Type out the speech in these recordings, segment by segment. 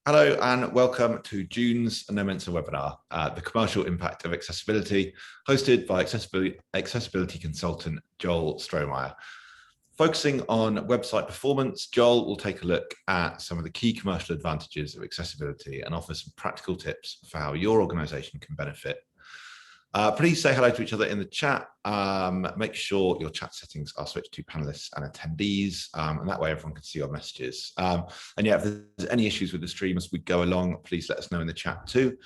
Hello and welcome to June's No Mentor webinar, the commercial impact of accessibility, hosted by accessibility consultant Joel Strohmeyer. Focusing on website performance, Joel will take a look at some of the key commercial advantages of accessibility and offer some practical tips for how your organization can benefit. Please say hello to each other in the chat. Make sure your chat settings are switched to panelists and attendees, and that way everyone can see your messages. And yeah, if there's any issues with the stream as we go along, please let us know in the chat too.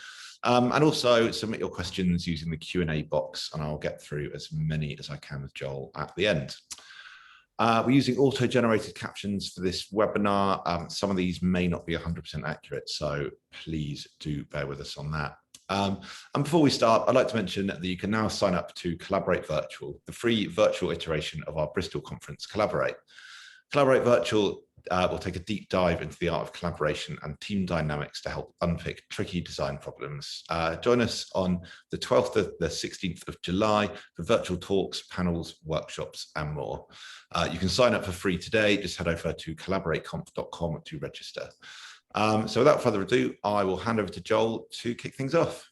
And also submit your questions using the Q&A box, and I'll get through as many as I can with Joel at the end. We're using auto-generated captions for this webinar. Some of these may not be 100% accurate, so please do bear with us on that. And before we start, I'd like to mention that you can now sign up to Collaborate Virtual, the free virtual iteration of our Bristol conference, Collaborate. Collaborate Virtual will take a deep dive into the art of collaboration and team dynamics to help unpick tricky design problems. Join us on the 12th to the 16th of July for virtual talks, panels, workshops, and more. You can sign up for free today. Just head over to collaborateconf.com to register. So without further ado, I will hand over to Joel to kick things off.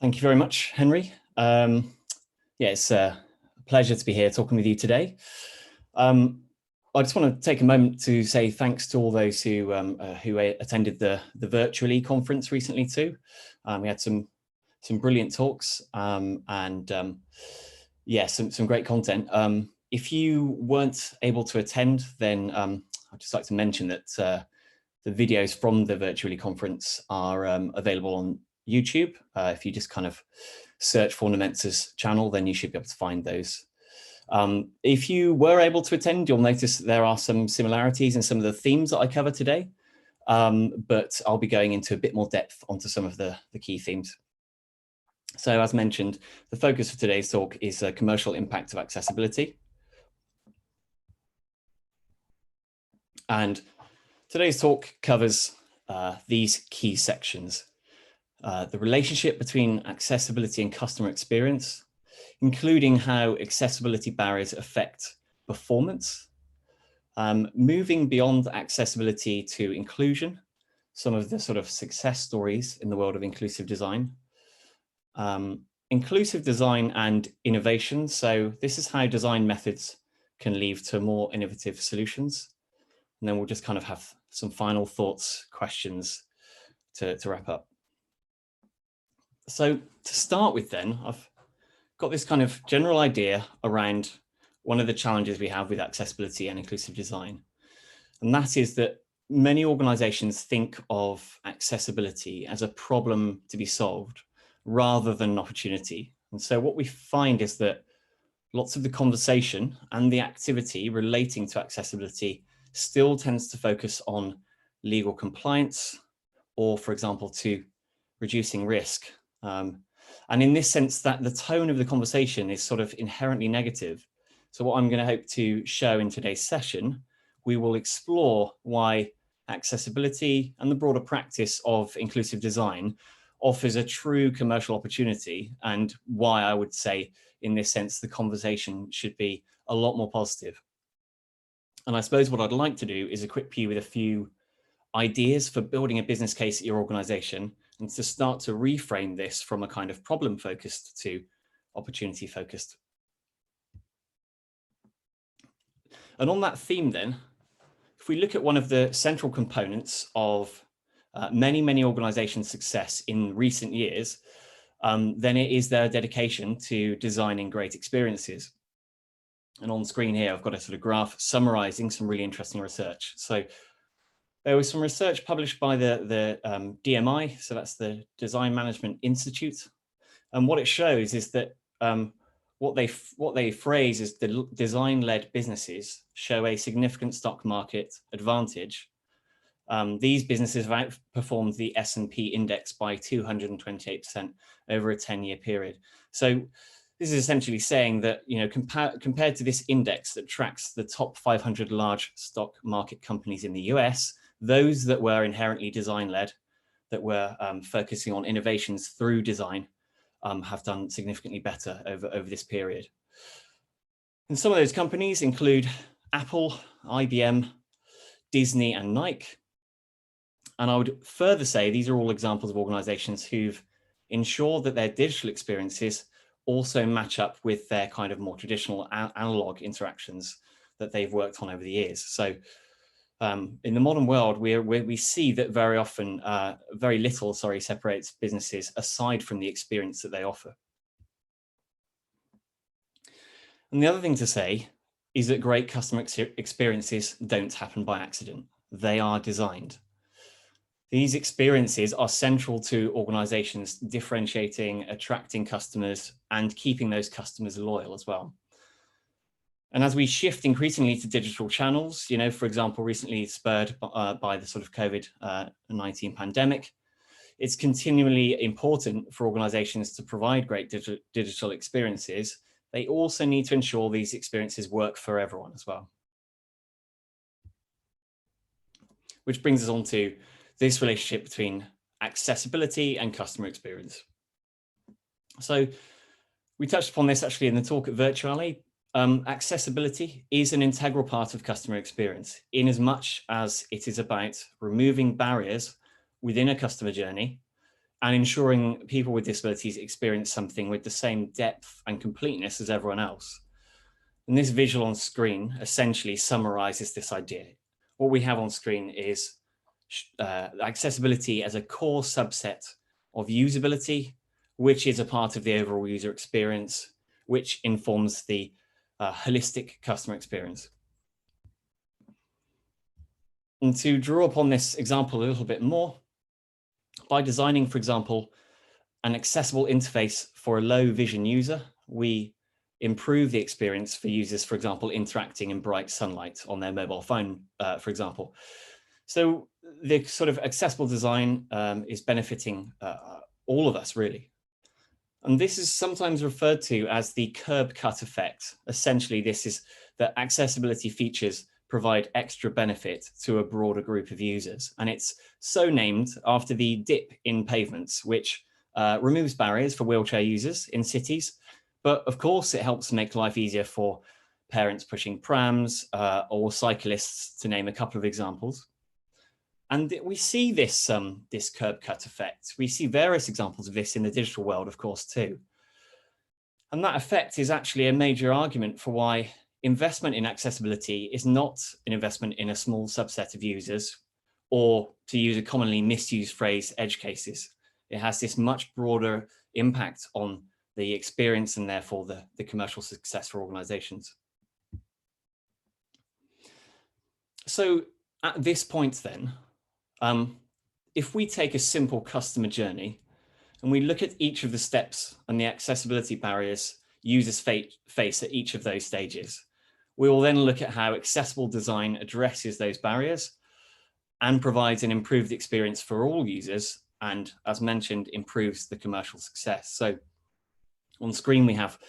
Thank you very much, Henry. Yeah, it's a pleasure to be here talking with you today. I just want to take a moment to say thanks to all those who attended the virtual conference recently too. We had some brilliant talks yeah, some great content. If you weren't able to attend, then I'd just like to mention that the videos from the virtual conference are available on YouTube. If you just kind of search for Nomentor's channel, then you should be able to find those. If you were able to attend, you'll notice that there are some similarities in some of the themes that I cover today, but I'll be going into a bit more depth onto some of the key themes. So as mentioned, the focus of today's talk is a commercial impact of accessibility. And today's talk covers these key sections: the relationship between accessibility and customer experience, including how accessibility barriers affect performance, moving beyond accessibility to inclusion, some of the sort of success stories in the world of inclusive design, inclusive design and innovation. So this is how design methods can lead to more innovative solutions. And then we'll just kind of have some final thoughts, questions to wrap up. So to start with then, I've got this kind of general idea around one of the challenges we have with accessibility and inclusive design. And that is that many organizations think of accessibility as a problem to be solved rather than an opportunity. And so what we find is that lots of the conversation and the activity relating to accessibility still tends to focus on legal compliance or, for example, to reducing risk. And in this sense, that the tone of the conversation is sort of inherently negative. So what I'm going to hope to show in today's session, we will explore why accessibility and the broader practice of inclusive design offers a true commercial opportunity, and why I would say, in this sense, the conversation should be a lot more positive. And I suppose what I'd like to do is equip you with a few ideas for building a business case at your organization, and to start to reframe this from a kind of problem-focused to opportunity-focused. And on that theme then, if we look at one of the central components of many organizations' success in recent years, then it is their dedication to designing great experiences. And on screen here, I've got a sort of graph summarizing some really interesting research. So there was some research published by the DMI, so that's the Design Management Institute. And what it shows is that what they phrase as the design-led businesses show a significant stock market advantage. These businesses have outperformed the S&P index by 228% over a 10-year period. So this is essentially saying that, you know, compared to this index that tracks the top 500 large stock market companies in the US, those that were inherently design-led, that were focusing on innovations through design, have done significantly better over this period. And some of those companies include Apple, IBM, Disney, and Nike. And I would further say these are all examples of organizations who've ensured that their digital experiences also match up with their kind of more traditional analog interactions that they've worked on over the years. So in the modern world, we see that very often, very little, separates businesses aside from the experience that they offer. And the other thing to say is that great customer experiences don't happen by accident. They are designed. These experiences are central to organizations differentiating, attracting customers, and keeping those customers loyal as well. And as we shift increasingly to digital channels, for example, recently spurred by the sort of COVID-19 pandemic, it's continually important for organizations to provide great digital experiences. They also need to ensure these experiences work for everyone as well. Which brings us on to this relationship between accessibility and customer experience. So we touched upon this actually in the talk at Virtually. Accessibility is an integral part of customer experience in as much as it is about removing barriers within a customer journey and ensuring people with disabilities experience something with the same depth and completeness as everyone else. And this visual on screen essentially summarizes this idea. What we have on screen is accessibility as a core subset of usability, which is a part of the overall user experience, which informs the holistic customer experience. And to draw upon this example a little bit more, by designing, for example, an accessible interface for a low vision user, we improve the experience for users, for example, interacting in bright sunlight on their mobile phone, for example. So the sort of accessible design is benefiting all of us, really. And this is sometimes referred to as the curb cut effect. Essentially, this is that accessibility features provide extra benefit to a broader group of users. And it's so named after the dip in pavements, which removes barriers for wheelchair users in cities. But of course, it helps make life easier for parents pushing prams or cyclists, to name a couple of examples. And we see this, this curb cut effect. We see various examples of this in the digital world, of course, too. And that effect is actually a major argument for why investment in accessibility is not an investment in a small subset of users, or, to use a commonly misused phrase, edge cases. It has this much broader impact on the experience and therefore the commercial success for organizations. So at this point then, if we take a simple customer journey and we look at each of the steps and the accessibility barriers users face at each of those stages, we will then look at how accessible design addresses those barriers and provides an improved experience for all users, and as mentioned, improves the commercial success. So on screen, we have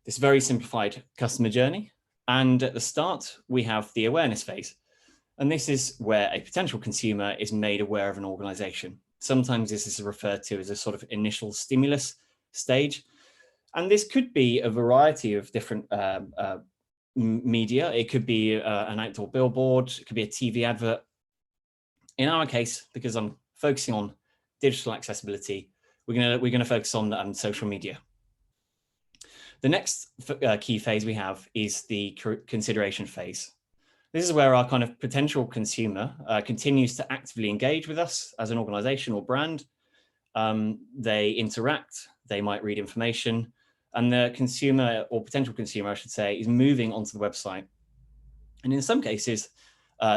this very simplified customer journey. And at the start, we have the awareness phase. And this is where a potential consumer is made aware of an organization. Sometimes this is referred to as a sort of initial stimulus stage. And this could be a variety of different media. It could be an outdoor billboard, it could be a TV advert. In our case, because I'm focusing on digital accessibility, we're going to focus on social media. The next key phase we have is the consideration phase. This is where our kind of potential consumer continues to actively engage with us as an organization or brand. They interact, they might read information, and the consumer, or potential consumer, I should say, is moving onto the website. And in some cases,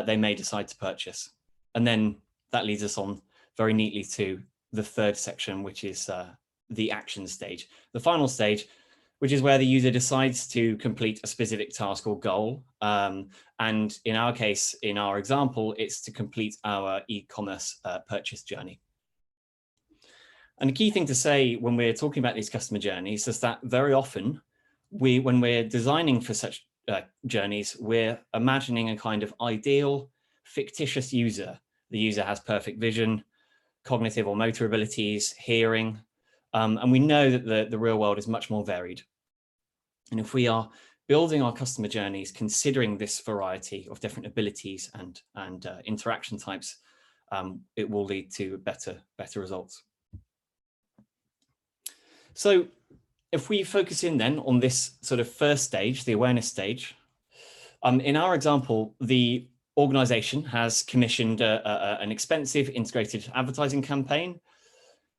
they may decide to purchase. And then that leads us on very neatly to the third section, which is the action stage. The final stage, which is where the user decides to complete a specific task or goal. And in our case, in our example, it's to complete our e-commerce purchase journey. And the key thing to say when we're talking about these customer journeys is that very often, when we're designing for such journeys, we're imagining a kind of ideal, fictitious user. The user has perfect vision, cognitive or motor abilities, hearing, and we know that the real world is much more varied. And if we are building our customer journeys, considering this variety of different abilities and interaction types, it will lead to better results. So if we focus in then on this sort of first stage, the awareness stage, in our example, the organization has commissioned an expensive integrated advertising campaign.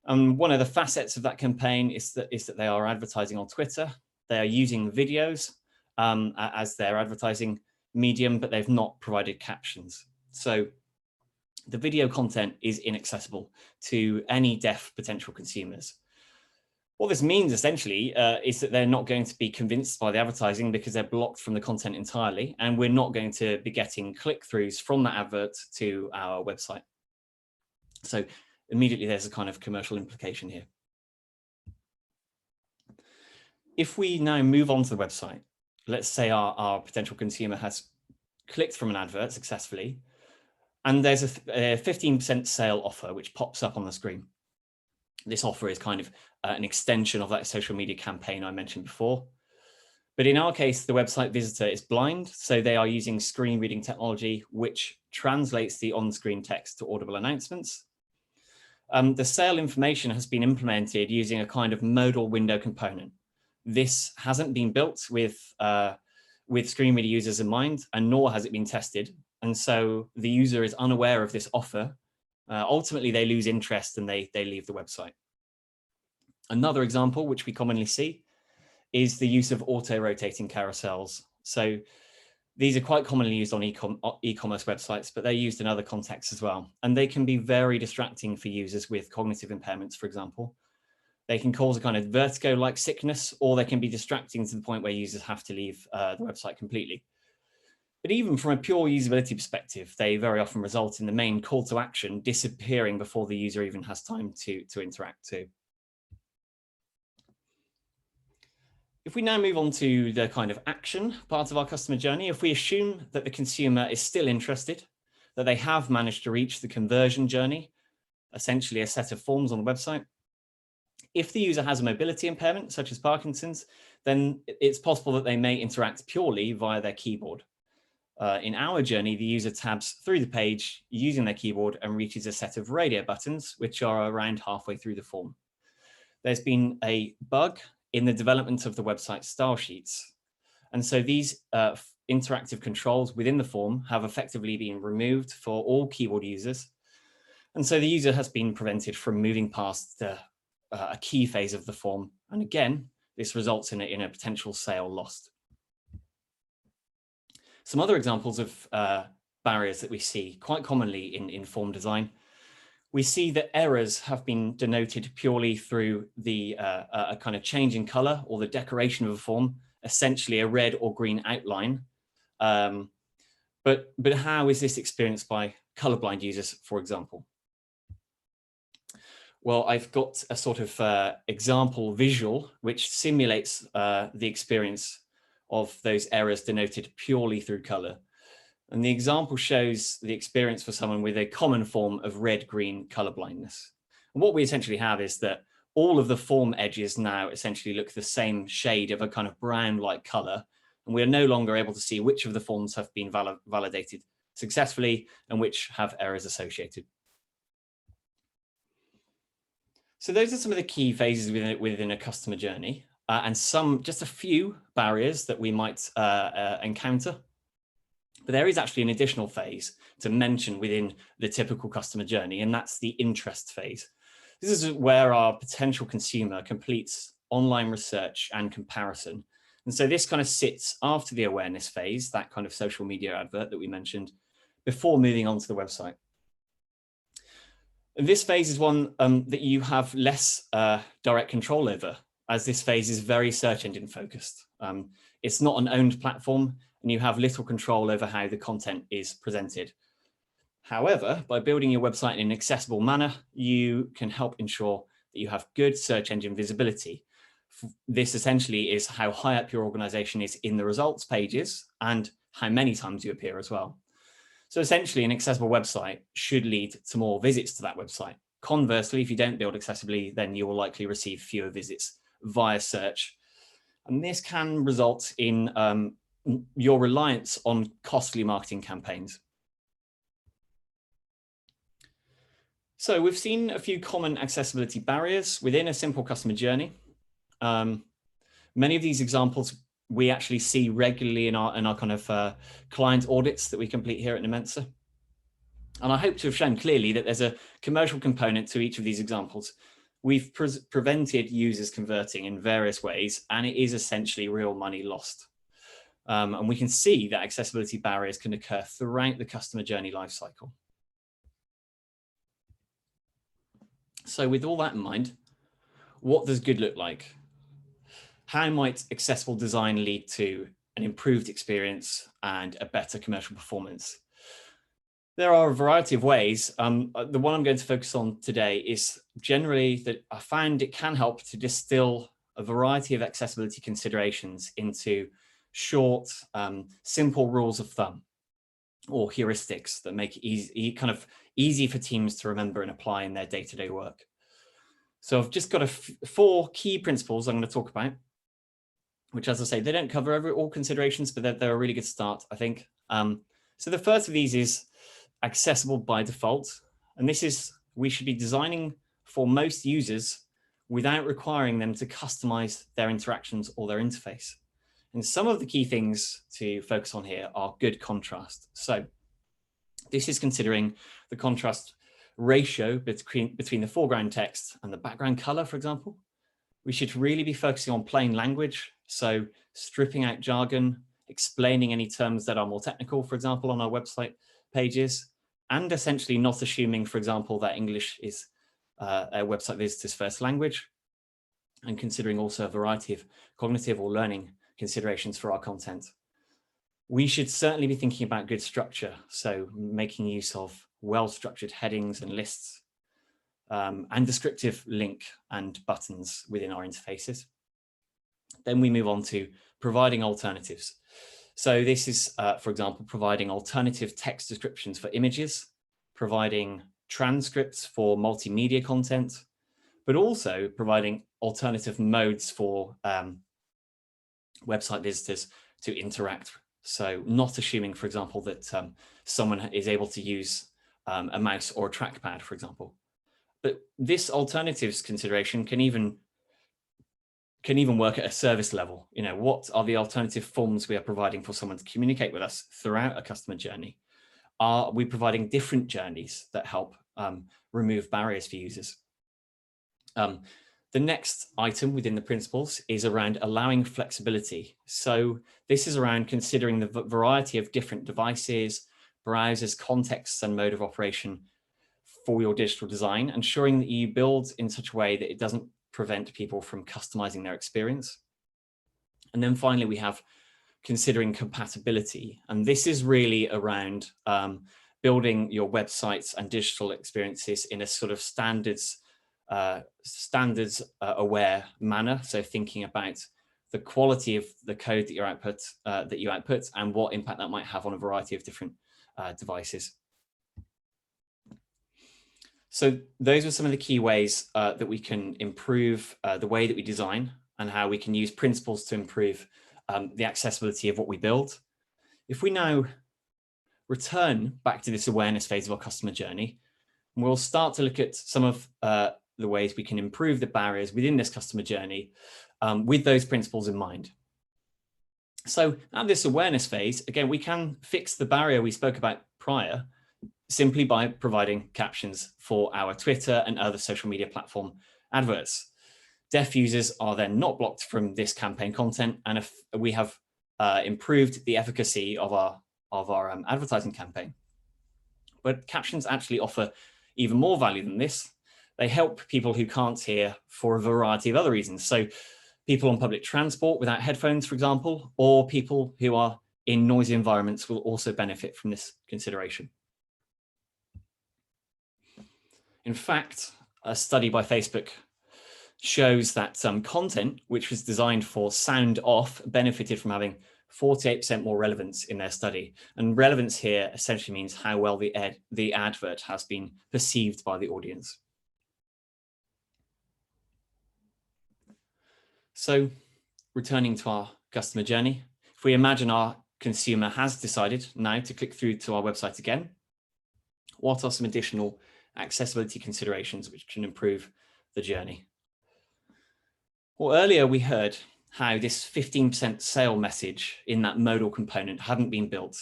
One of the facets of that campaign is that they are advertising on Twitter. They are using videos as their advertising medium, but they've not provided captions. So the video content is inaccessible to any deaf potential consumers. What this means essentially is that they're not going to be convinced by the advertising because they're blocked from the content entirely, and we're not going to be getting click-throughs from that advert to our website. So immediately there's a kind of commercial implication here. If we now move on to the website, let's say our potential consumer has clicked from an advert successfully, and there's a 15% sale offer which pops up on the screen. This offer is kind of an extension of that social media campaign I mentioned before. But in our case, the website visitor is blind, so they are using screen reading technology, which translates the on-screen text to audible announcements. The sale information has been implemented using a kind of modal window component. This hasn't been built with screen reader users in mind, and nor has it been tested. And so the user is unaware of this offer. Ultimately, they lose interest and they leave the website. Another example, which we commonly see, is the use of auto-rotating carousels. So these are quite commonly used on e-commerce websites, but they're used in other contexts as well. And they can be very distracting for users with cognitive impairments, for example. They can cause a kind of vertigo-like sickness, or they can be distracting to the point where users have to leave the website completely. But even from a pure usability perspective, they very often result in the main call to action disappearing before the user even has time to interact too. If we now move on to the kind of action part of our customer journey, if we assume that the consumer is still interested, that they have managed to reach the conversion journey, essentially a set of forms on the website, if the user has a mobility impairment, such as Parkinson's, then it's possible that they may interact purely via their keyboard. In our journey, the user tabs through the page using their keyboard and reaches a set of radio buttons, which are around halfway through the form. There's been a bug in the development of the website style sheets. And so these interactive controls within the form have effectively been removed for all keyboard users. And so the user has been prevented from moving past a key phase of the form. And again, this results in a potential sale lost. Some other examples of barriers that we see quite commonly in form design. We see that errors have been denoted purely through the a kind of change in color or the decoration of a form, essentially a red or green outline. But how is this experienced by colorblind users, for example? Well, I've got a sort of example visual which simulates the experience of those errors denoted purely through color. And the example shows the experience for someone with a common form of red-green color blindness. And what we essentially have is that all of the form edges now essentially look the same shade of a kind of brown-like color, and we are no longer able to see which of the forms have been validated successfully and which have errors associated. So those are some of the key phases within a customer journey, and just a few barriers that we might encounter. But there is actually an additional phase to mention within the typical customer journey, and that's the interest phase. This is where our potential consumer completes online research and comparison. And so this kind of sits after the awareness phase, that kind of social media advert that we mentioned, before moving on to the website. And this phase is one that you have less direct control over, as this phase is very search engine focused. It's not an owned platform, and you have little control over how the content is presented. However, by building your website in an accessible manner, you can help ensure that you have good search engine visibility. This essentially is how high up your organization is in the results pages and how many times you appear as well. So essentially, an accessible website should lead to more visits to that website. Conversely, if you don't build accessibly, then you will likely receive fewer visits via search. And this can result in your reliance on costly marketing campaigns. So we've seen a few common accessibility barriers within a simple customer journey. Many of these examples we actually see regularly in our kind of client audits that we complete here at Numensa. And I hope to have shown clearly that there's a commercial component to each of these examples. We've prevented users converting in various ways, and it is essentially real money lost. And we can see that accessibility barriers can occur throughout the customer journey lifecycle. So with all that in mind, what does good look like? How might accessible design lead to an improved experience and a better commercial performance? There are a variety of ways. The one I'm going to focus on today is generally that I find it can help to distill a variety of accessibility considerations into short, simple rules of thumb or heuristics that make it easy for teams to remember and apply in their day-to-day work. So I've just got 4 key principles I'm going to talk about, which, as I say, they don't cover all considerations, but they're a really good start, I think. So the first of these is accessible by default. And this is, we should be designing for most users without requiring them to customize their interactions or their interface. And some of the key things to focus on here are good contrast. So this is considering the contrast ratio between the foreground text and the background color, for example. We should really be focusing on plain language. So stripping out jargon, explaining any terms that are more technical, for example, on our website pages, and essentially not assuming, for example, that English is a website visitor's first language, and considering also a variety of cognitive or learning considerations for our content. We should certainly be thinking about good structure, so making use of well-structured headings and lists, and descriptive link and buttons within our interfaces. Then we move on to providing alternatives. So this is, for example, providing alternative text descriptions for images, providing transcripts for multimedia content, but also providing alternative modes for website visitors to interact. So not assuming, for example, that someone is able to use a mouse or a trackpad, for example. But this alternatives consideration can even work at a service level. You know, what are the alternative forms we are providing for someone to communicate with us throughout a customer journey? Are we providing different journeys that help remove barriers for users? The next item within the principles is around allowing flexibility. So this is around considering the variety of different devices, browsers, contexts, and mode of operation for your digital design, ensuring that you build in such a way that it doesn't prevent people from customizing their experience. And then finally, we have considering compatibility. And this is really around building your websites and digital experiences in a sort of standards aware manner. So thinking about the quality of the code that you output and what impact that might have on a variety of different devices. So those are some of the key ways that we can improve the way that we design and how we can use principles to improve the accessibility of what we build. If we now return back to this awareness phase of our customer journey, we'll start to look at some of the ways we can improve the barriers within this customer journey with those principles in mind. So at this awareness phase, again, we can fix the barrier we spoke about prior simply by providing captions for our Twitter and other social media platform adverts. Deaf users are then not blocked from this campaign content, and if we have improved the efficacy of our advertising campaign. But captions actually offer even more value than this. They help people who can't hear for a variety of other reasons. So people on public transport without headphones, for example, or people who are in noisy environments will also benefit from this consideration. In fact, a study by Facebook shows that some content which was designed for sound off benefited from having 48% more relevance in their study. And relevance here essentially means how well the advert has been perceived by the audience. So returning to our customer journey, if we imagine our consumer has decided now to click through to our website again, what are some additional accessibility considerations which can improve the journey. Well, earlier we heard how this 15% sale message in that modal component hadn't been built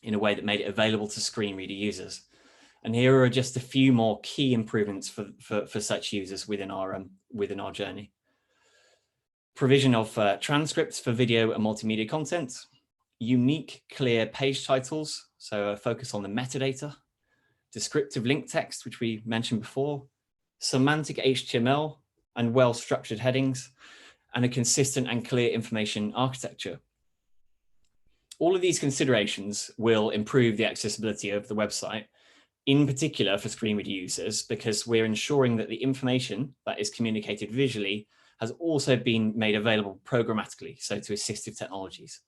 in a way that made it available to screen reader users. And here are just a few more key improvements for such users within our journey. Provision of transcripts for video and multimedia content, unique clear page titles, so a focus on the metadata, descriptive link text, which we mentioned before, semantic HTML and well-structured headings, and a consistent and clear information architecture. All of these considerations will improve the accessibility of the website, in particular for screen reader users, because we're ensuring that the information that is communicated visually has also been made available programmatically, so to assistive technologies.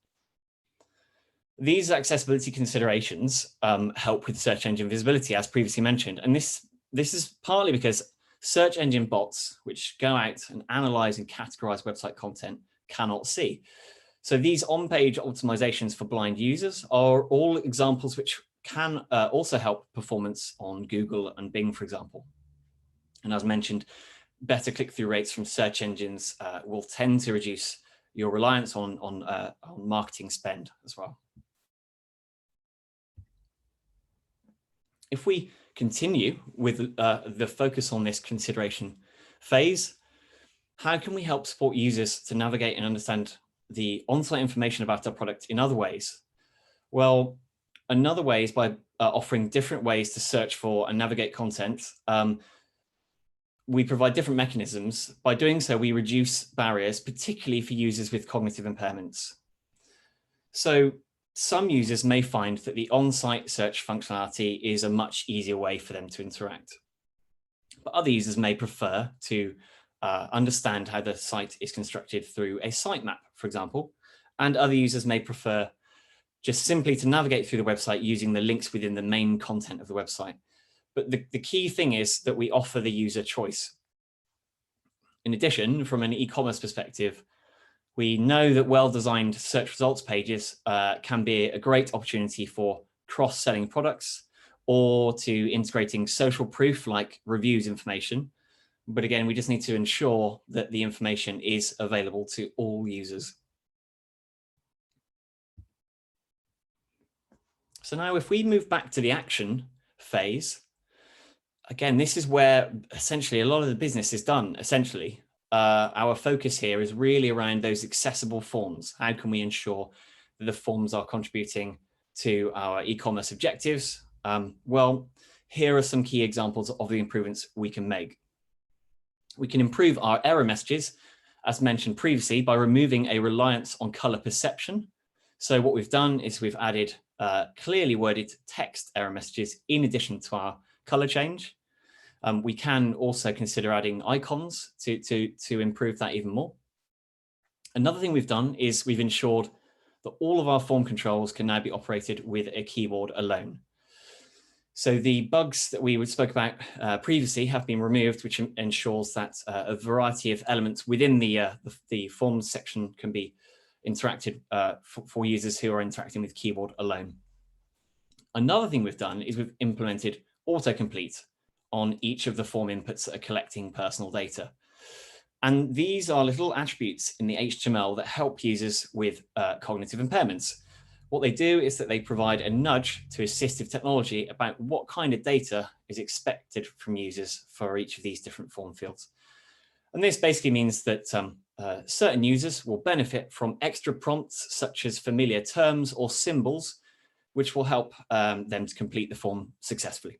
These accessibility considerations help with search engine visibility, as previously mentioned, and this is partly because search engine bots, which go out and analyze and categorize website content, cannot see. So these on-page optimizations for blind users are all examples which can also help performance on Google and Bing, for example. And as mentioned, better click-through rates from search engines will tend to reduce your reliance on marketing spend as well. If we continue with the focus on this consideration phase, how can we help support users to navigate and understand the on-site information about our product in other ways? Well, another way is by offering different ways to search for and navigate content. We provide different mechanisms. By doing so, we reduce barriers, particularly for users with cognitive impairments. So some users may find that the on-site search functionality is a much easier way for them to interact. But other users may prefer to understand how the site is constructed through a sitemap, for example, and other users may prefer just simply to navigate through the website using the links within the main content of the website. But the key thing is that we offer the user choice. In addition, from an e-commerce perspective, we know that well-designed search results pages can be a great opportunity for cross-selling products or to integrating social proof like reviews information. But again, we just need to ensure that the information is available to all users. So now if we move back to the action phase, again, this is where essentially a lot of the business is done, essentially. Our focus here is really around those accessible forms. How can we ensure that the forms are contributing to our e-commerce objectives? Well, here are some key examples of the improvements we can make. We can improve our error messages, as mentioned previously, by removing a reliance on color perception. So what we've done is we've added clearly worded text error messages in addition to our color change. We can also consider adding icons to improve that even more. Another thing we've done is we've ensured that all of our form controls can now be operated with a keyboard alone. So the bugs that we spoke about previously have been removed, which ensures that a variety of elements within the forms section can be interacted for users who are interacting with keyboard alone. Another thing we've done is we've implemented autocomplete on each of the form inputs that are collecting personal data. And these are little attributes in the HTML that help users with cognitive impairments. What they do is that they provide a nudge to assistive technology about what kind of data is expected from users for each of these different form fields. And this basically means that certain users will benefit from extra prompts such as familiar terms or symbols, which will help them to complete the form successfully.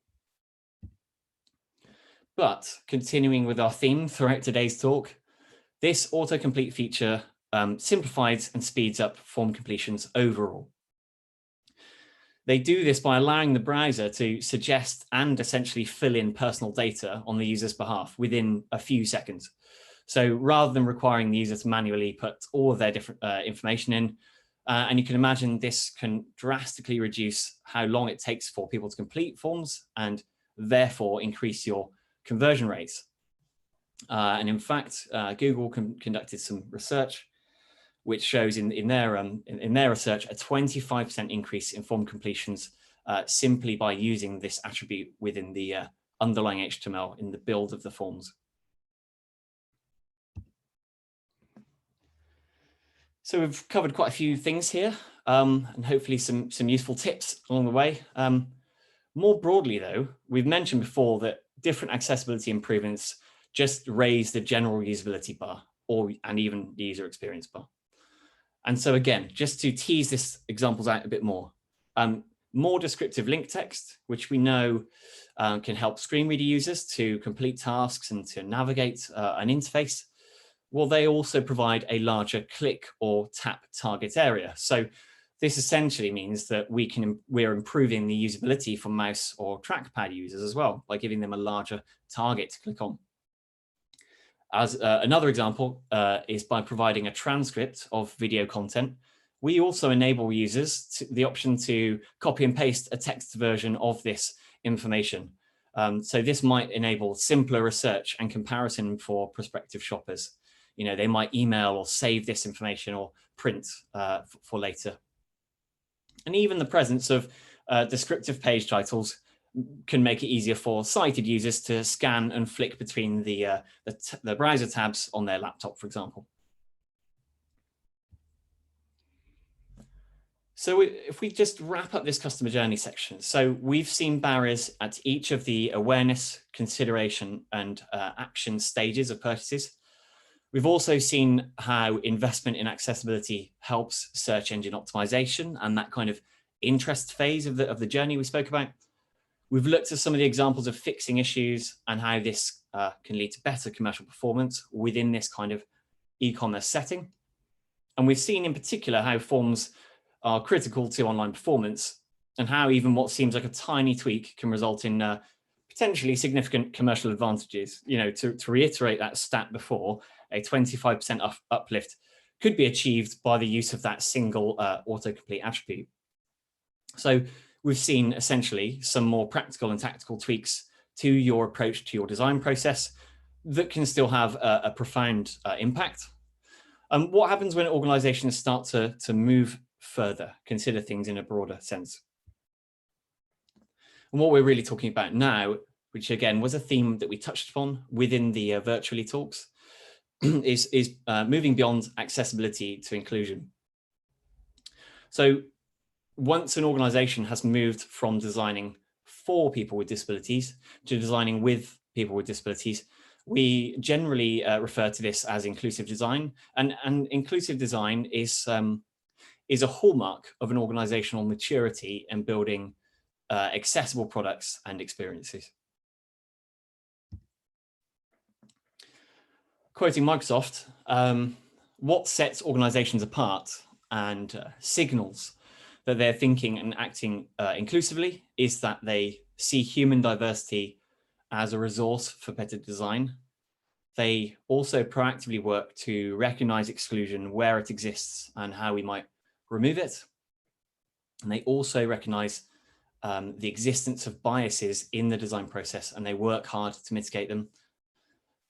But continuing with our theme throughout today's talk, this autocomplete feature simplifies and speeds up form completions overall. They do this by allowing the browser to suggest and essentially fill in personal data on the user's behalf within a few seconds. So rather than requiring the user to manually put all of their different information in, and you can imagine this can drastically reduce how long it takes for people to complete forms and therefore increase your conversion rates. And in fact, Google conducted some research which shows in their research a 25% increase in form completions simply by using this attribute within the underlying HTML in the build of the forms. So we've covered quite a few things here, and hopefully some useful tips along the way. More broadly, though, we've mentioned before that different accessibility improvements just raise the general usability bar, and even the user experience bar. And so again, just to tease this examples out a bit more descriptive link text, which we know can help screen reader users to complete tasks and to navigate an interface. Well, they also provide a larger click or tap target area. So this essentially means that we're improving the usability for mouse or trackpad users as well by giving them a larger target to click on. As another example is by providing a transcript of video content. We also enable users the option to copy and paste a text version of this information. So this might enable simpler research and comparison for prospective shoppers. You know, they might email or save this information or print for later. And even the presence of descriptive page titles can make it easier for sighted users to scan and flick between the browser tabs on their laptop, for example. So if we just wrap up this customer journey section, so we've seen barriers at each of the awareness, consideration, and action stages of purchases. We've also seen how investment in accessibility helps search engine optimization and that kind of interest phase of the journey we spoke about. We've looked at some of the examples of fixing issues and how this can lead to better commercial performance within this kind of e-commerce setting. And we've seen in particular how forms are critical to online performance and how even what seems like a tiny tweak can result in potentially significant commercial advantages. You know, to reiterate that stat before, a 25% uplift could be achieved by the use of that single autocomplete attribute. So we've seen essentially some more practical and tactical tweaks to your approach to your design process that can still have a profound impact. What happens when organizations start to move further, consider things in a broader sense? And what we're really talking about now, which again was a theme that we touched upon within the virtually talks, is moving beyond accessibility to inclusion. So once an organization has moved from designing for people with disabilities to designing with people with disabilities, we generally refer to this as inclusive design. And inclusive design is a hallmark of an organizational maturity and building accessible products and experiences. Quoting Microsoft, what sets organizations apart and signals that they're thinking and acting inclusively is that they see human diversity as a resource for better design. They also proactively work to recognize exclusion where it exists and how we might remove it. And they also recognize the existence of biases in the design process, and they work hard to mitigate them.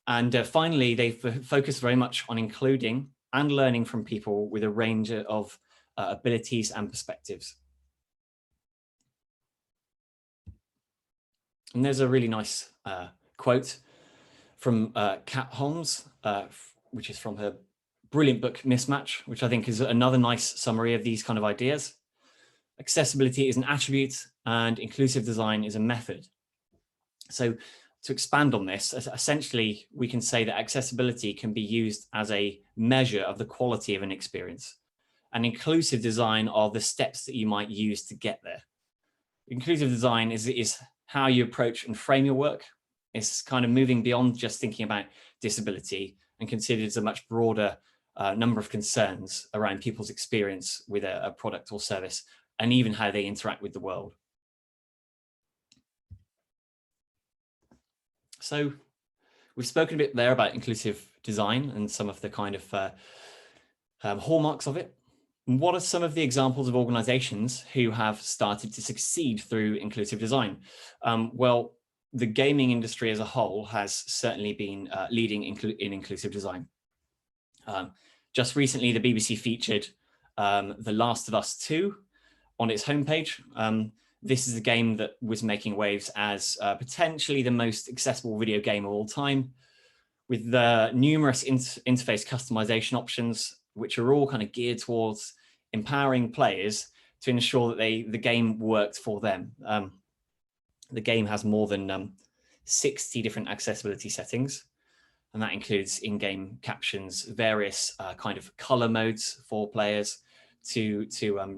And finally, they focus very much on including and learning from people with a range of abilities and perspectives. And there's a really nice quote from Kat Holmes, which is from her brilliant book, Mismatch, which I think is another nice summary of these kind of ideas. Accessibility is an attribute and inclusive design is a method. So to expand on this, essentially, we can say that accessibility can be used as a measure of the quality of an experience. And inclusive design are the steps that you might use to get there. Inclusive design is how you approach and frame your work. It's kind of moving beyond just thinking about disability and considered as a much broader number of concerns around people's experience with a product or service, and even how they interact with the world. So we've spoken a bit there about inclusive design and some of the kind of hallmarks of it. What are some of the examples of organizations who have started to succeed through inclusive design? Well, the gaming industry as a whole has certainly been leading in inclusive design. Just recently, the BBC featured The Last of Us 2 on its homepage. This is a game that was making waves as potentially the most accessible video game of all time, with numerous interface customization options, which are all kind of geared towards empowering players to ensure that the game worked for them. The game has more than 60 different accessibility settings, and that includes in-game captions, various kind of color modes for players to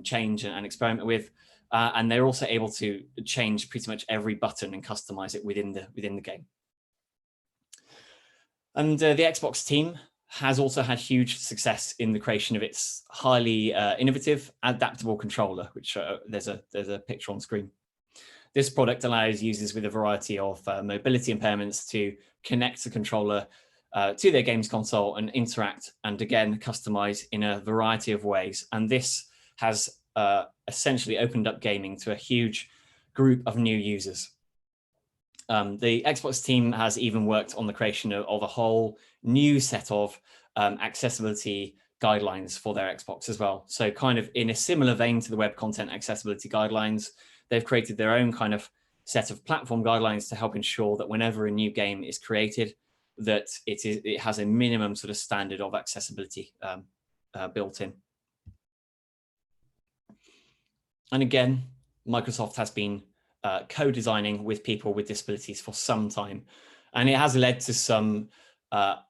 change and experiment with. And they're also able to change pretty much every button and customize it within the game. And the Xbox team has also had huge success in the creation of its highly innovative, adaptable controller, which there's a picture on screen. This product allows users with a variety of mobility impairments to connect the controller to their games console and interact, and again, customize in a variety of ways. And this has essentially opened up gaming to a huge group of new users. The Xbox team has even worked on the creation of a whole new set of accessibility guidelines for their Xbox as well. So kind of in a similar vein to the web content accessibility guidelines, they've created their own kind of set of platform guidelines to help ensure that whenever a new game is created, that it has a minimum sort of standard of accessibility built in. And again, Microsoft has been co-designing with people with disabilities for some time, and it has led to some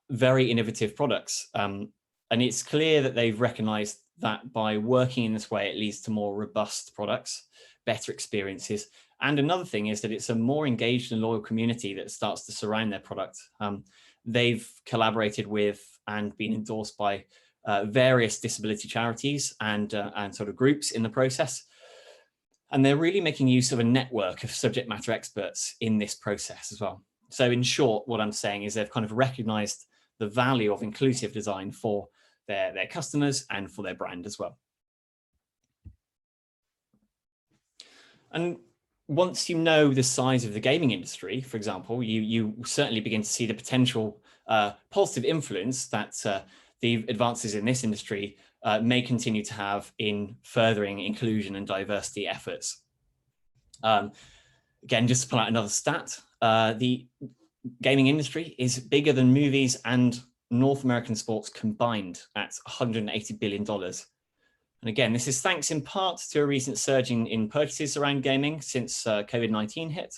very innovative products. And it's clear that they've recognized that by working in this way, it leads to more robust products, better experiences. And another thing is that it's a more engaged and loyal community that starts to surround their product. They've collaborated with and been endorsed by various disability charities and sort of groups in the process. And they're really making use of a network of subject matter experts in this process as well. So in short, what I'm saying is they've kind of recognized the value of inclusive design for their customers and for their brand as well. And once you know the size of the gaming industry, for example, you certainly begin to see the potential positive influence that the advances in this industry may continue to have in furthering inclusion and diversity efforts. Again, just to pull out another stat, the gaming industry is bigger than movies and North American sports combined at $180 billion. And again, this is thanks in part to a recent surge in purchases around gaming since COVID-19 hit.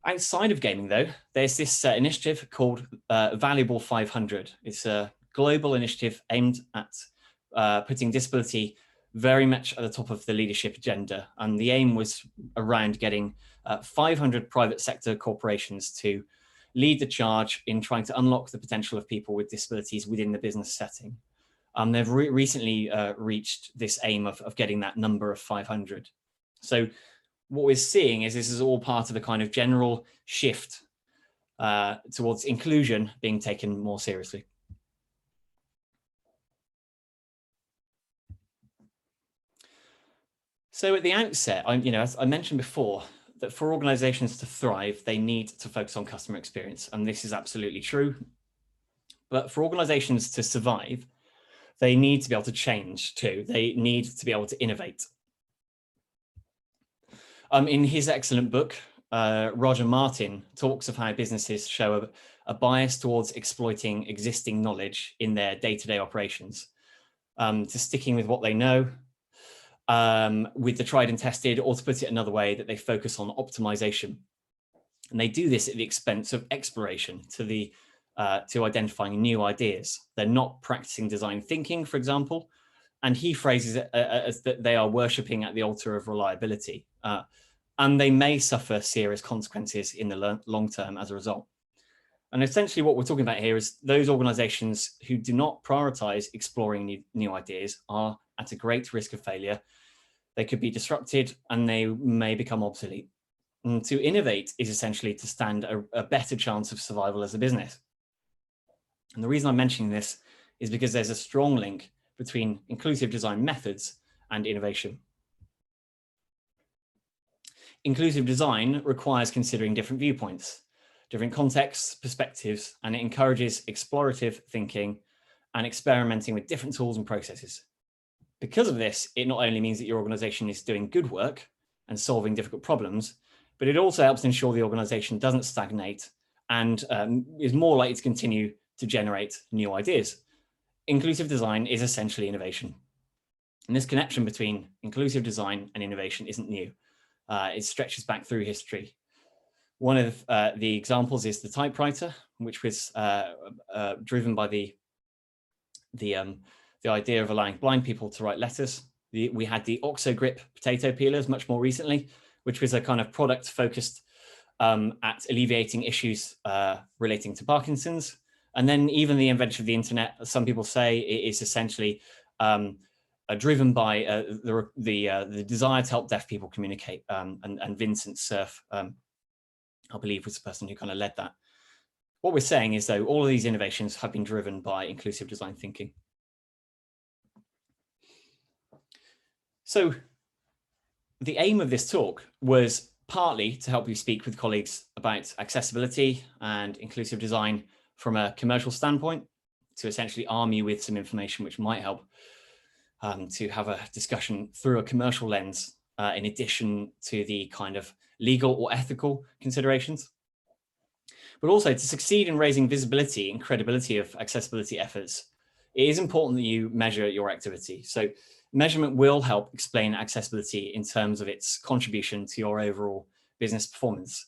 Outside of gaming, though, there's this initiative called Valuable 500. It's a global initiative aimed at putting disability very much at the top of the leadership agenda. And the aim was around getting 500 private sector corporations to lead the charge in trying to unlock the potential of people with disabilities within the business setting. They've recently reached this aim of getting that number of 500. So what we're seeing is this is all part of a kind of general shift towards inclusion being taken more seriously. So at the outset, as I mentioned before, that for organizations to thrive, they need to focus on customer experience. And this is absolutely true. But for organizations to survive, they need to be able to change too. They need to be able to innovate. In his excellent book, Roger Martin talks of how businesses show a bias towards exploiting existing knowledge in their day-to-day operations, to sticking with what they know, with the tried and tested, or to put it another way, that they focus on optimization. And they do this at the expense of exploration, to identifying new ideas. They're not practicing design thinking, for example, and he phrases it as that they are worshipping at the altar of reliability, and they may suffer serious consequences in the long term as a result. And essentially what we're talking about here is those organizations who do not prioritize exploring new ideas are at a great risk of failure. They could be disrupted and they may become obsolete. And to innovate is essentially to stand a better chance of survival as a business. And the reason I'm mentioning this is because there's a strong link between inclusive design methods and innovation. Inclusive design requires considering different viewpoints, different contexts, perspectives, and it encourages explorative thinking and experimenting with different tools and processes. Because of this, it not only means that your organization is doing good work, and solving difficult problems, but it also helps ensure the organization doesn't stagnate and is more likely to continue to generate new ideas. Inclusive design is essentially innovation. And this connection between inclusive design and innovation isn't new. It stretches back through history. One of the examples is the typewriter, which was driven by the idea of allowing blind people to write letters. We had the OxoGrip potato peelers much more recently, which was a kind of product focused at alleviating issues relating to Parkinson's. And then even the invention of the internet, some people say it is essentially driven by the desire to help deaf people communicate. And Vincent Cerf, I believe, was the person who kind of led that. What we're saying is, though, all of these innovations have been driven by inclusive design thinking. So the aim of this talk was partly to help you speak with colleagues about accessibility and inclusive design from a commercial standpoint, to essentially arm you with some information which might help to have a discussion through a commercial lens, in addition to the kind of legal or ethical considerations. But also, to succeed in raising visibility and credibility of accessibility efforts, it is important that you measure your activity. So measurement will help explain accessibility in terms of its contribution to your overall business performance.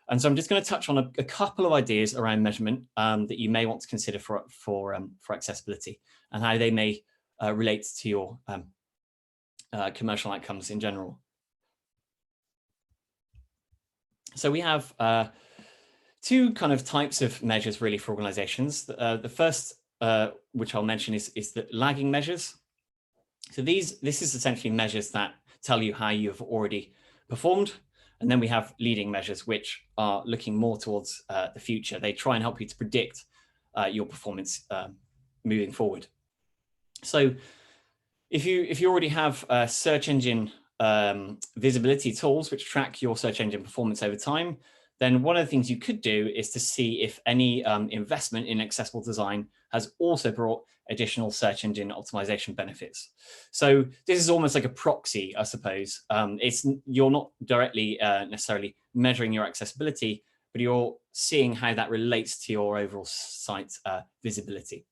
And so I'm just going to touch on a couple of ideas around measurement that you may want to consider for accessibility, and how they may relate to your commercial outcomes in general. So we have two kind of types of measures really for organizations. The first, which I'll mention, is the lagging measures. So this is essentially measures that tell you how you've already performed. And then we have leading measures, which are looking more towards the future. They try and help you to predict your performance moving forward. So if you already have search engine visibility tools which track your search engine performance over time, then one of the things you could do is to see if any investment in accessible design has also brought additional search engine optimization benefits. So this is almost like a proxy, I suppose. You're not directly necessarily measuring your accessibility, but you're seeing how that relates to your overall site visibility.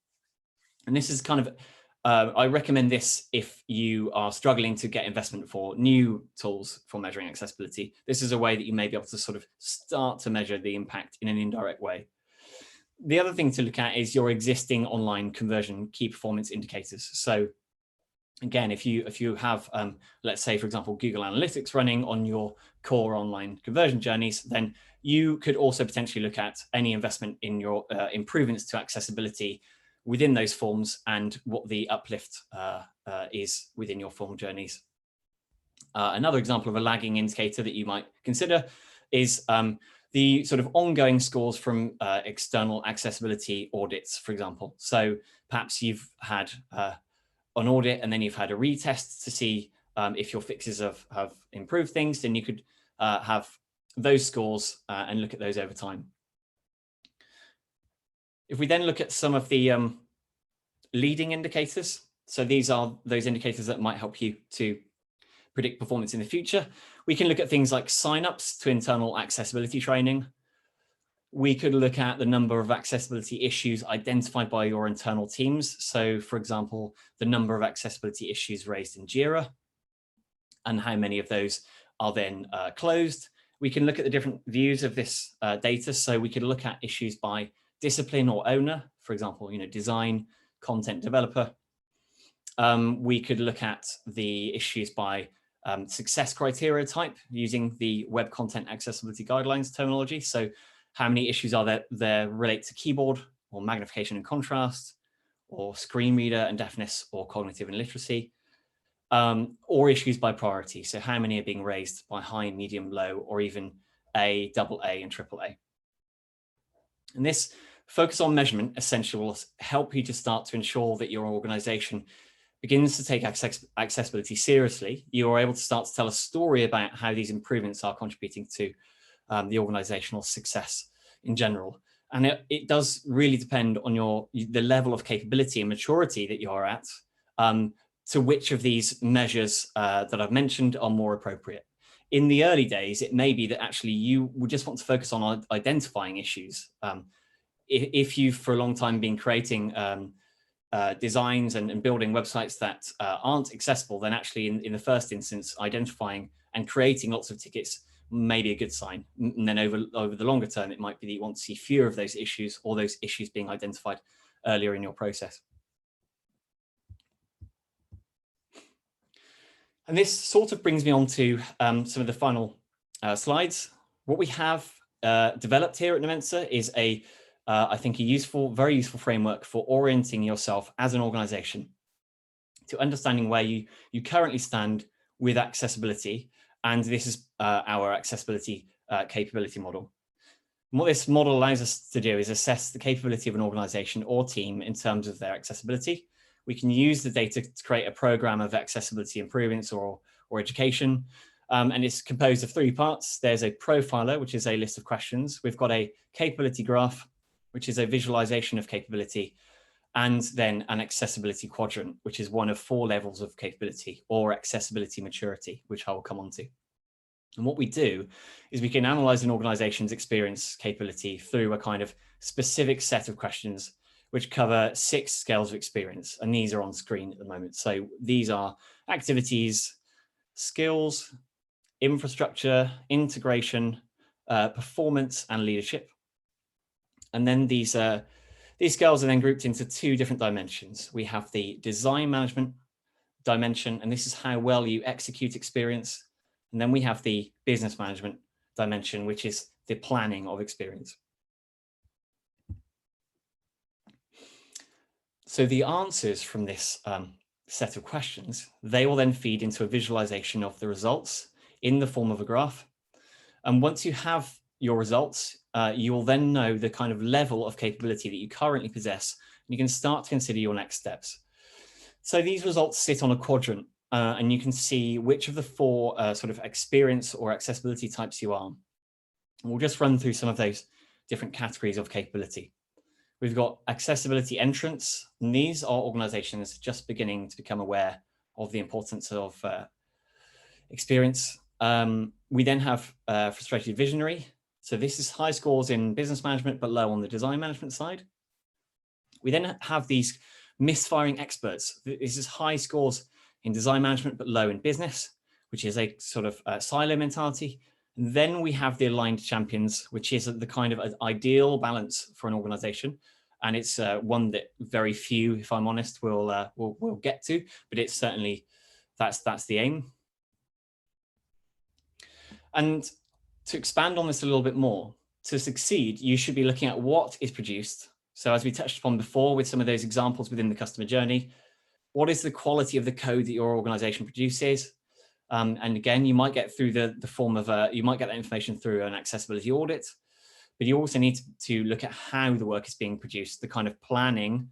And this is kind of, I recommend this if you are struggling to get investment for new tools for measuring accessibility. This is a way that you may be able to sort of start to measure the impact in an indirect way. The other thing to look at is your existing online conversion key performance indicators. So again, if you have, let's say, for example, Google Analytics running on your core online conversion journeys, then you could also potentially look at any investment in your improvements to accessibility within those forms and what the uplift is within your form journeys. Another example of a lagging indicator that you might consider is the sort of ongoing scores from external accessibility audits, for example. So perhaps you've had an audit and then you've had a retest to see if your fixes have improved things, then you could have those scores and look at those over time. If we then look at some of the leading indicators, so these are those indicators that might help you to predict performance in the future. We can look at things like signups to internal accessibility training. We could look at the number of accessibility issues identified by your internal teams. So for example, the number of accessibility issues raised in Jira and how many of those are then closed. We can look at the different views of this data. So we could look at issues by discipline or owner, for example, design, content developer. We could look at the issues by success criteria type using the Web Content Accessibility Guidelines terminology. So how many issues are there relate to keyboard or magnification and contrast, or screen reader and deafness, or cognitive illiteracy, or issues by priority. So how many are being raised by high, medium, low, or even A, AA, and AAA. And this focus on measurement essentially will help you to start to ensure that your organization begins to take accessibility seriously. You are able to start to tell a story about how these improvements are contributing to the organizational success in general. And it does really depend on the level of capability and maturity that you're at, to which of these measures that I've mentioned are more appropriate. in the early days, it may be that actually you would just want to focus on identifying issues. If you've for a long time been creating designs and building websites that aren't accessible, then actually in the first instance, identifying and creating lots of tickets may be a good sign. And then over the longer term, it might be that you want to see fewer of those issues, or those issues being identified earlier in your process. And this sort of brings me on to some of the final slides. What we have developed here at Nomensa is I think very useful framework for orienting yourself as an organization to understanding where you currently stand with accessibility. And this is our accessibility capability model. And what this model allows us to do is assess the capability of an organization or team in terms of their accessibility. We can use the data to create a program of accessibility improvements or education. And it's composed of 3 parts. There's a profiler, which is a list of questions. We've got a capability graph, which is a visualization of capability, and then an accessibility quadrant, which is one of 4 levels of capability or accessibility maturity, which I will come on to. And what we do is we can analyze an organization's experience capability through a kind of specific set of questions which cover 6 scales of experience. And these are on screen at the moment. So these are activities, skills, infrastructure, integration, performance, and leadership. And then these scales are then grouped into 2 different dimensions. We have the design management dimension, and this is how well you execute experience. And then we have the business management dimension, which is the planning of experience. So the answers from this set of questions, they will then feed into a visualization of the results in the form of a graph. And once you have your results, you will then know the kind of level of capability that you currently possess, and you can start to consider your next steps. So these results sit on a quadrant, and you can see which of the 4 sort of experience or accessibility types you are. And we'll just run through some of those different categories of capability. We've got accessibility entrants, and these are organizations just beginning to become aware of the importance of experience. We then have frustrated visionary. So this is high scores in business management, but low on the design management side. We then have these misfiring experts. This is high scores in design management, but low in business, which is a sort of silo mentality. And then we have the aligned champions, which is the kind of ideal balance for an organization. And it's one that very few, if I'm honest, will get to, but it's certainly, that's the aim. And to expand on this a little bit more, to succeed, you should be looking at what is produced. So as we touched upon before with some of those examples within the customer journey, what is the quality of the code that your organization produces? And again, you might get through the form of you might get that information through an accessibility audit, but you also need to look at how the work is being produced, the kind of planning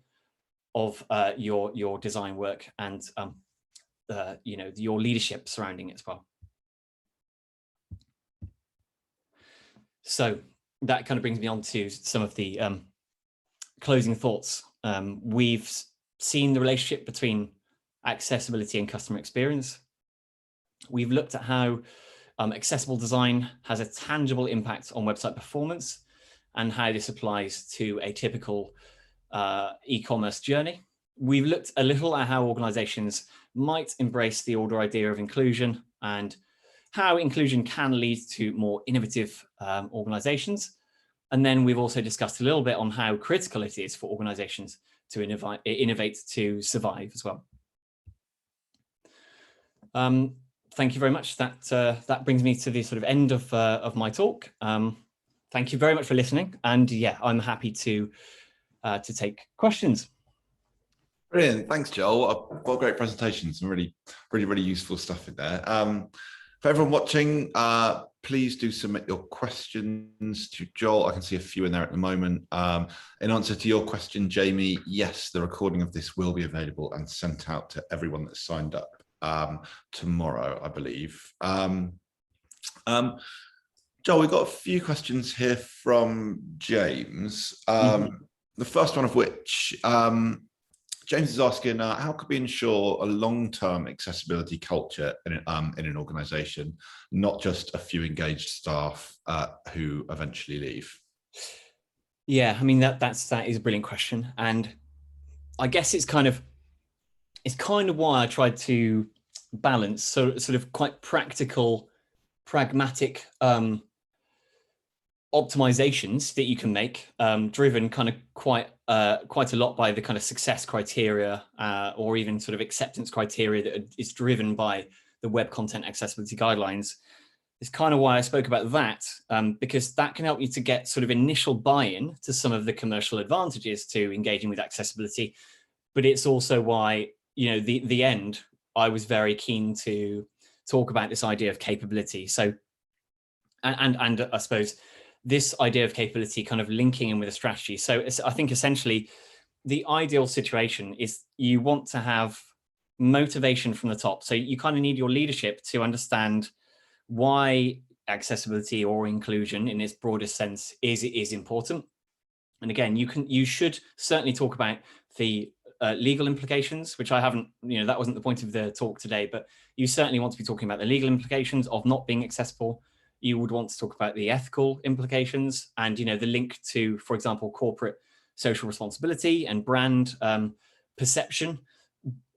of your design work, and your leadership surrounding it as well. So that kind of brings me on to some of the closing thoughts. We've seen the relationship between accessibility and customer experience. We've looked at how accessible design has a tangible impact on website performance and how this applies to a typical e-commerce journey. We've looked a little at how organizations might embrace the older idea of inclusion and how inclusion can lead to more innovative organizations. And then we've also discussed a little bit on how critical it is for organizations to innovate to survive as well. Thank you very much. That brings me to the sort of end of my talk. Thank you very much for listening. And yeah, I'm happy to take questions. Brilliant. Thanks, Joel. What a great presentation. Some really useful stuff in there. For everyone watching, please do submit your questions to Joel. I can see a few in there at the moment. In answer to your question, Jamie, yes, the recording of this will be available and sent out to everyone that's signed up tomorrow, I believe. Joel, we've got a few questions here from James. The first one of which James is asking, how could we ensure a long-term accessibility culture in an organization, not just a few engaged staff who eventually leave? Yeah, I mean, that is a brilliant question. And I guess it's kind of why I tried to balance sort of quite practical, pragmatic optimizations that you can make, driven kind of quite a lot by the kind of success criteria or even sort of acceptance criteria that is driven by the Web Content Accessibility Guidelines. Is kind of why I spoke about that, because that can help you to get sort of initial buy-in to some of the commercial advantages to engaging with accessibility. But it's also why, the end, I was very keen to talk about this idea of capability. So, and I suppose this idea of capability kind of linking in with a strategy. So I think essentially the ideal situation is you want to have motivation from the top. So you kind of need your leadership to understand why accessibility or inclusion in its broadest sense is important. And again, you should certainly talk about the legal implications, which I haven't, that wasn't the point of the talk today, but you certainly want to be talking about the legal implications of not being accessible. You would want to talk about the ethical implications and, the link to, for example, corporate social responsibility and brand perception.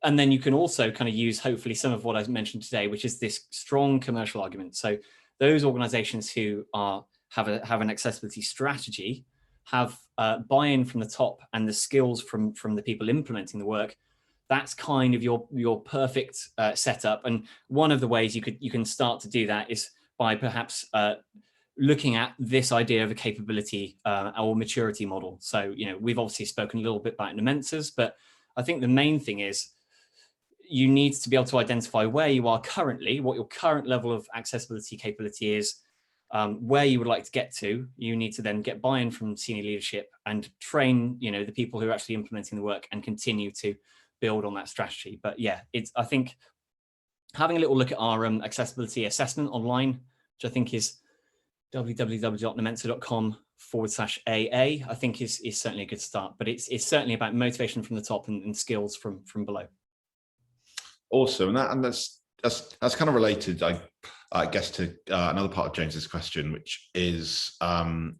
And then you can also kind of use, hopefully, some of what I mentioned today, which is this strong commercial argument. So those organizations who have an accessibility strategy have buy-in from the top and the skills from the people implementing the work. That's kind of your perfect setup. And one of the ways you can start to do that is by perhaps looking at this idea of a capability or maturity model. So, we've obviously spoken a little bit about Nomentas, but I think the main thing is you need to be able to identify where you are currently, what your current level of accessibility capability is, where you would like to get to. You need to then get buy-in from senior leadership and train, the people who are actually implementing the work and continue to build on that strategy. But yeah, I think having a little look at our accessibility assessment online, which I think is www.nomensa.com/AA, I think is certainly a good start. But it's certainly about motivation from the top and skills from below. Awesome, and that's kind of related, I guess, to another part of James's question, which is how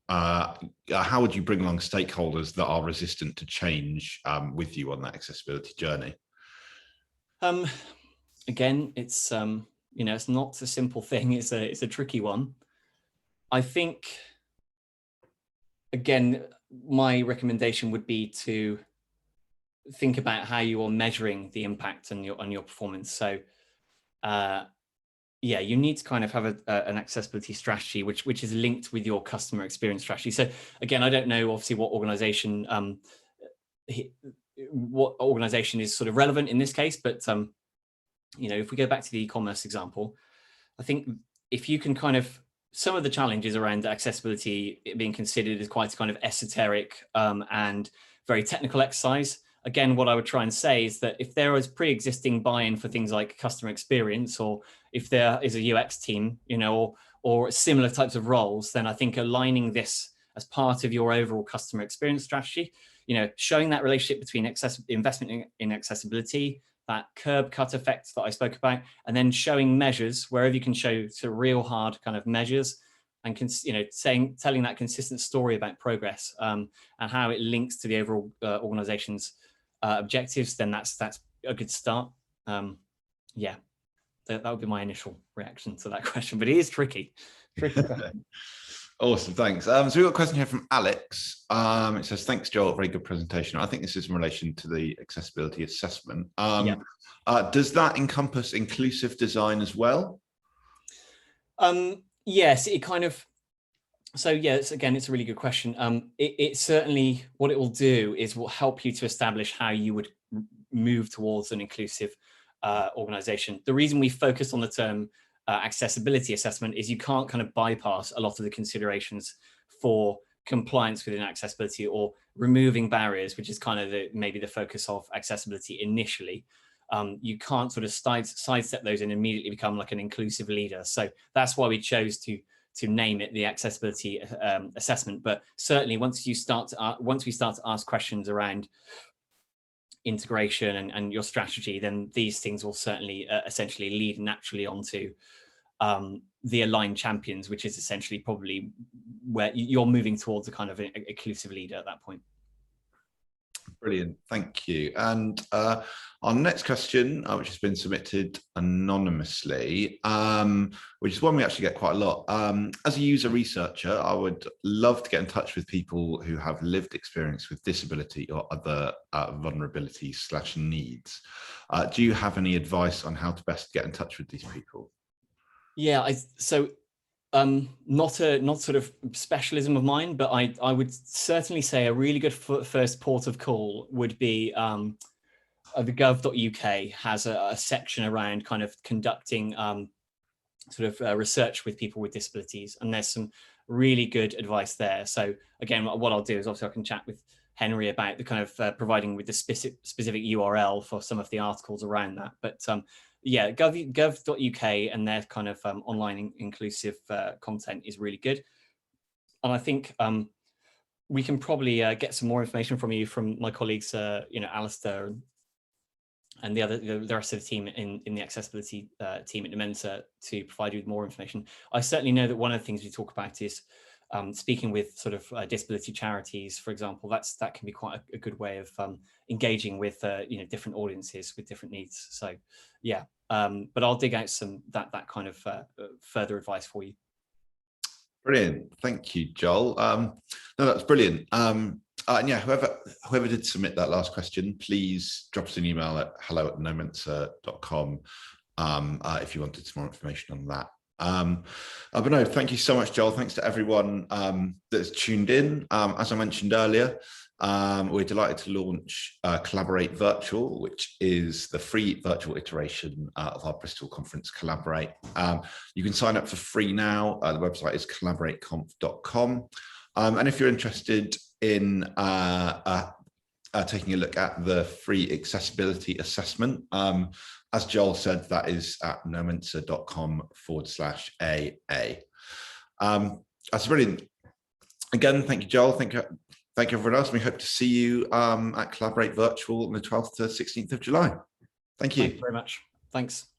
would you bring along stakeholders that are resistant to change with you on that accessibility journey? Again, it's it's not a simple thing. It's a tricky one. I think, again, my recommendation would be to think about how you are measuring the impact on your performance. So, you need to kind of have an accessibility strategy which is linked with your customer experience strategy. So, again, I don't know obviously what organization is sort of relevant in this case, but if we go back to the e-commerce example, I think if you can kind of, some of the challenges around accessibility being considered as quite a kind of esoteric and very technical exercise. Again, what I would try and say is that if there is pre-existing buy-in for things like customer experience, or if there is a UX team, or similar types of roles, then I think aligning this as part of your overall customer experience strategy, showing that relationship between investment in accessibility, that curb cut effect that I spoke about, and then showing measures wherever you can show to real hard kind of measures, and telling that consistent story about progress and how it links to the overall organization's objectives, then that's a good start. That would be my initial reaction to that question, but it is tricky. Awesome, thanks. So we've got a question here from Alex. It says, thanks, Joel, very good presentation. I think this is in relation to the accessibility assessment. Does that encompass inclusive design as well? Yes, it kind of, so yeah, it's a really good question. It certainly, what it will do is will help you to establish how you would move towards an inclusive organization. The reason we focus on the term accessibility assessment is you can't kind of bypass a lot of the considerations for compliance within accessibility or removing barriers, which is kind of maybe the focus of accessibility initially. You can't sort of sidestep those and immediately become like an inclusive leader. So that's why we chose to name it the accessibility assessment. But certainly once we start to ask questions around integration and your strategy, then these things will certainly essentially lead naturally onto the aligned champions, which is essentially probably where you're moving towards a kind of an inclusive leader at that point. Brilliant, thank you. And our next question, which has been submitted anonymously, which is one we actually get quite a lot. As a user researcher, I would love to get in touch with people who have lived experience with disability or other vulnerabilities / needs. Do you have any advice on how to best get in touch with these people? Yeah, not sort of specialism of mine, but I would certainly say a really good first port of call would be the gov.uk has a section around kind of conducting research with people with disabilities, and there's some really good advice there. So again, what I'll do is obviously I can chat with Henry about the kind of providing with the specific URL for some of the articles around that. But yeah, gov.uk and their kind of online inclusive content is really good. And I think we can probably get some more information from you, from my colleagues, Alistair and the rest of the team in the accessibility team at Numenta, to provide you with more information. I certainly know that one of the things we talk about is speaking with sort of disability charities, for example. That can be quite a good way of engaging with different audiences with different needs. So yeah, but I'll dig out some that kind of further advice for you. Brilliant, thank you, Joel. No, that's brilliant. And yeah, whoever did submit that last question, please drop us an email at hello@nomensa.com if you wanted some more information on that. But no, thank you so much, Joel. Thanks to everyone that's tuned in. As I mentioned earlier, we're delighted to launch Collaborate Virtual, which is the free virtual iteration of our Bristol conference, Collaborate. You can sign up for free now. The website is collaborateconf.com. And if you're interested in taking a look at the free accessibility assessment, as Joel said, that is at nomensa.com/AA. That's brilliant. Again, thank you, Joel. Thank you everyone else. We hope to see you at Collaborate Virtual on the 12th to 16th of July. Thank you. Thank you very much. Thanks.